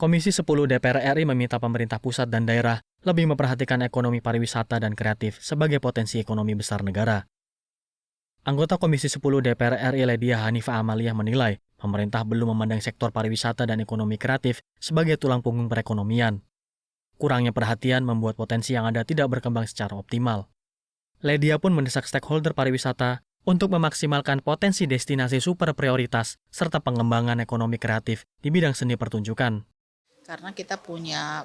Komisi 10 DPR RI meminta pemerintah pusat dan daerah lebih memperhatikan ekonomi pariwisata dan kreatif sebagai potensi ekonomi besar negara. Anggota Komisi 10 DPR RI Ledia Hanifah Amaliah menilai pemerintah belum memandang sektor pariwisata dan ekonomi kreatif sebagai tulang punggung perekonomian. Kurangnya perhatian membuat potensi yang ada tidak berkembang secara optimal. Ledia pun mendesak stakeholder pariwisata untuk memaksimalkan potensi destinasi super prioritas serta pengembangan ekonomi kreatif di bidang seni pertunjukan. Karena kita punya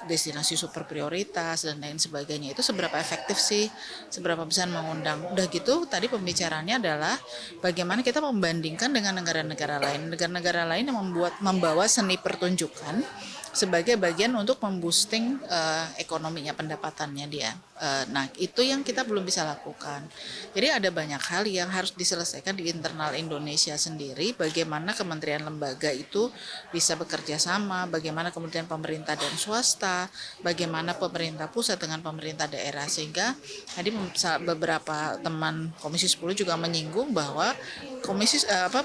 destinasi super prioritas dan lain sebagainya, itu seberapa efektif sih, seberapa besar mengundang. Udah gitu tadi pembicaranya adalah bagaimana kita membandingkan dengan negara-negara lain yang membawa seni pertunjukan sebagai bagian untuk memboosting ekonominya, pendapatannya dia. Nah, itu yang kita belum bisa lakukan. Jadi ada banyak hal yang harus diselesaikan di internal Indonesia sendiri, bagaimana kementerian lembaga itu bisa bekerja sama, bagaimana kemudian pemerintah dan swasta, bagaimana pemerintah pusat dengan pemerintah daerah, sehingga tadi beberapa teman Komisi 10 juga menyinggung bahwa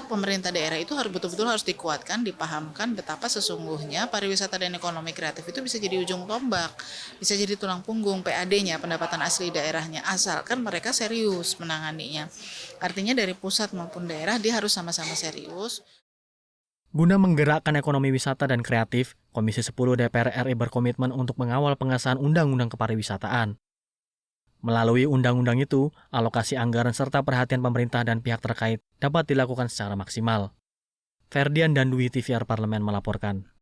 pemerintah daerah itu betul-betul harus dikuatkan, dipahamkan betapa sesungguhnya pariwisata dan ekonomi kreatif itu bisa jadi ujung tombak, bisa jadi tulang punggung PAD-nya, pendapatan asli daerahnya, asalkan mereka serius menanganinya. Artinya dari pusat maupun daerah dia harus sama-sama serius. Guna menggerakkan ekonomi wisata dan kreatif, Komisi 10 DPR RI berkomitmen untuk mengawal pengesahan Undang-Undang Kepariwisataan. Melalui undang-undang itu, alokasi anggaran serta perhatian pemerintah dan pihak terkait dapat dilakukan secara maksimal. Ferdian dan Dwi TVR Parlemen melaporkan.